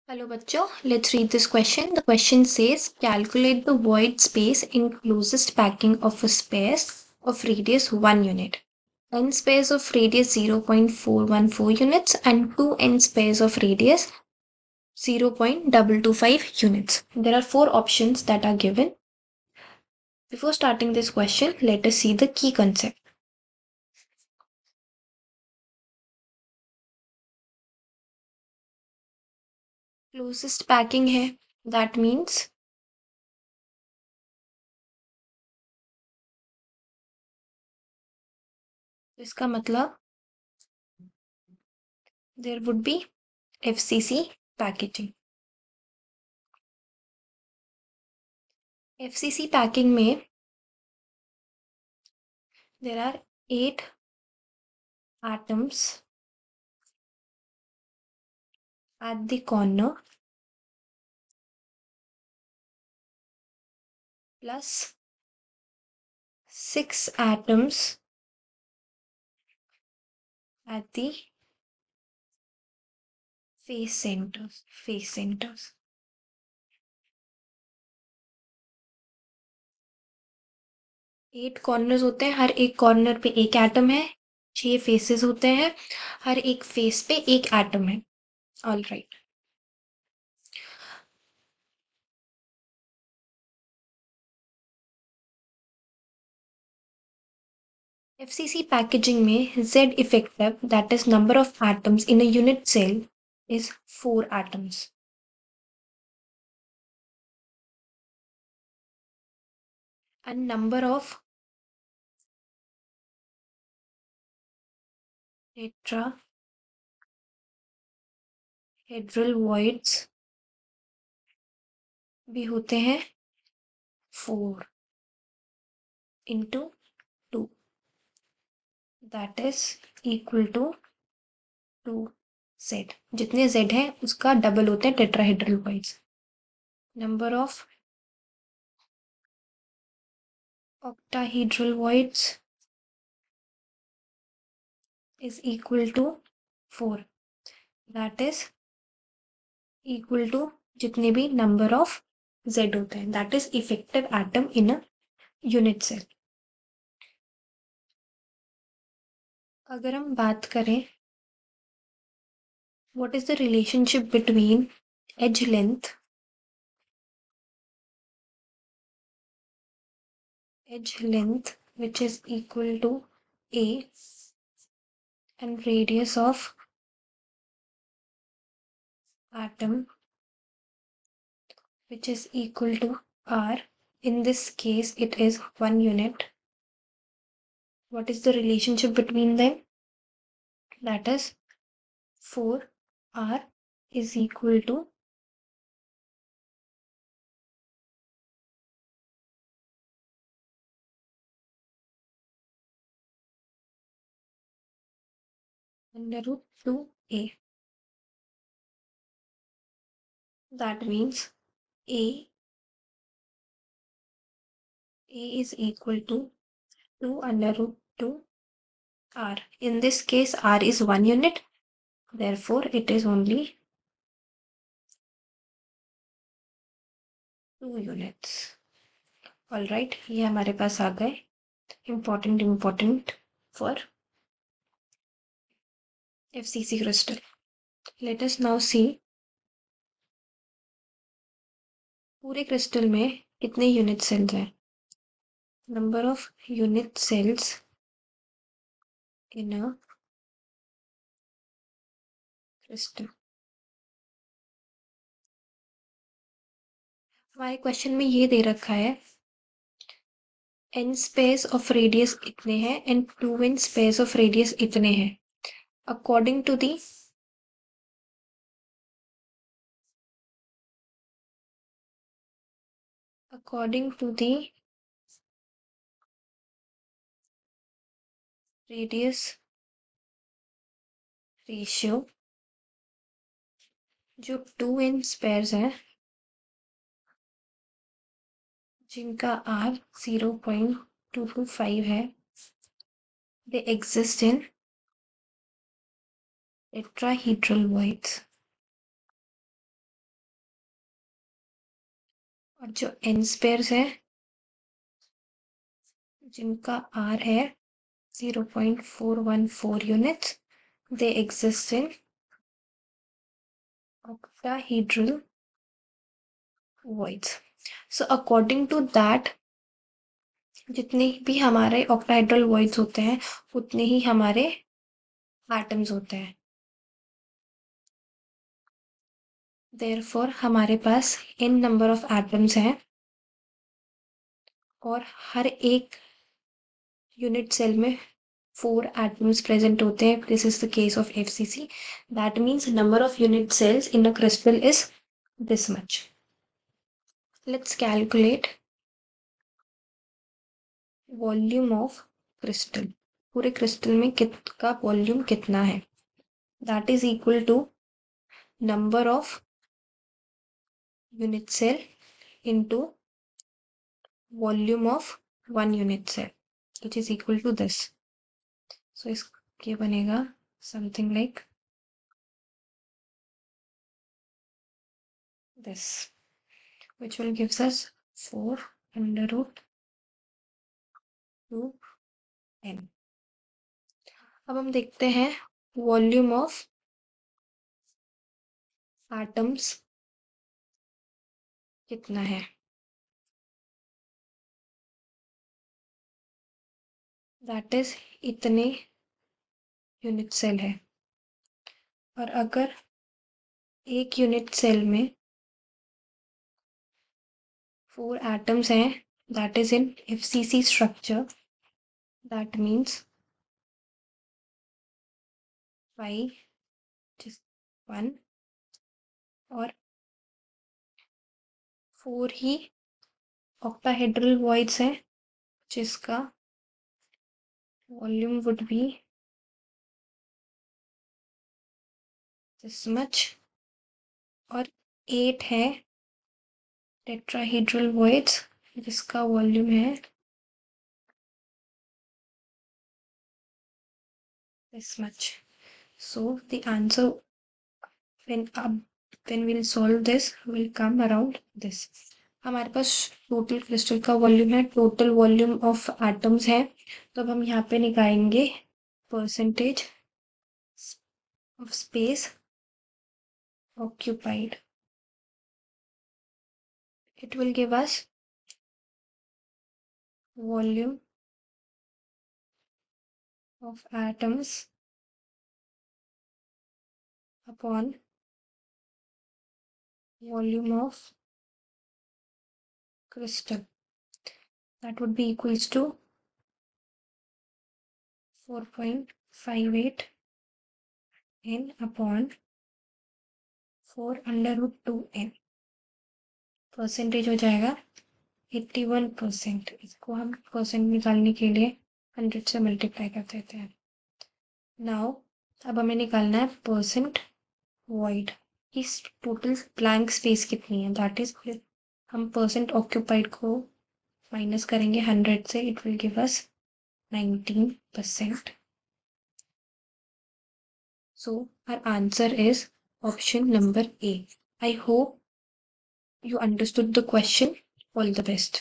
Hello बच्चों, let's read this question. The question says calculate the void space in closest packing of a space of radius 1 unit. N space of radius 0.414 units and 2 n space of radius 0.225 units. There are 4 options that are given. Before starting this question, let us see the key concept. Closest packing है, that means इसका मतलब there would be FCC packaging. FCC packing में there are 8 atoms at the corner plus 6 atoms at the face centers. 8 corners होते हैं, हर एक corner पे एक atom है, 6 फेसेस होते हैं, हर एक फेस पे एक एटम है. All right. FCC packaging में Z effective, that is number of atoms in a unit cell, is 4 atoms. And number of tetrahedral voids भी होते हैं 4 into 2, that is equal to 2Z. जितने Z है उसका डबल होते हैं tetrahedral voids. Number of octahedral voids is equal to 4, that is equal to जितने भी number of Z होते हैं, that is effective atom in a unit cell. अगर हम बात करें what is the relationship between edge length which is equal to A and radius of atom which is equal to R. In this case it is 1 unit. What is the relationship between them? That is 4R is equal to under root 2A. That means A is equal to 2 under root 2 R. In this case R is 1 unit, therefore it is only 2 units. Alright, ये हमारे पास आ गए important for FCC crystal. Let us now see पूरे crystal में कितने unit sales हैं. Number of unit cells in a crystal. हमारे question में ये दे रखा है n स्पेस ऑफ रेडियस इतने हैं and 2n space of radius इतने हैं. According to the radius ratio जो 2n स्पेयर्स हैं जिनका R 0.225 है, they exist in tetrahedral voids. और जो n स्पेयर्स है जिनका R है 0.414 units, they exist in octahedral voids. So according to that, जितने भी हमारे octahedral voids होते हैं उतने ही हमारे atoms होते हैं. Therefore हमारे पास n number of atoms हैं और हर एक यूनिट सेल में 4 atoms present होते हैं. This is the case of FCC. That means number of unit cells in a crystal is this much. Let's calculate volume of crystal. पूरे crystal में का volume कितना है. That is equal to number of unit cell into volume of one unit cell which is equal to this. So इसके बनेगा something like this which will gives us 4 under root 2n. अब हम देखते हैं volume of atoms कितना है. That is इतने unit cell है और अगर एक यूनिट सेल में 4 atoms हैं, that is in FCC structure, that means 5 just 1 और 4 ही octahedral voids हैं जिसका volume would be this much और 8 है tetrahedral voids जिसका volume है this much. So the answer when we'll solve this will come around this. हमारे पास total crystal का volume है, टोटल वॉल्यूम ऑफ एटम्स है. तो अब हम यहाँ पे निकालेंगे percentage of space occupied. It will give us volume of atoms upon volume of crystal. That would be equals to 4.58 n upon 4 under root 2n. Percentage हो जाएगा 81%. इसको हम परसेंट निकालने के लिए 100 से मल्टीप्लाई कर देते हैं. नाउ अब हमें निकालना है परसेंट वॉइड की टोटल ब्लैंक स्पेस कितनी है. दैट इज फिर हम परसेंट ऑक्यूपाइड को माइनस करेंगे 100 से. It will give us 19%. So our answer is option number A. I hope you understood the question. All the best.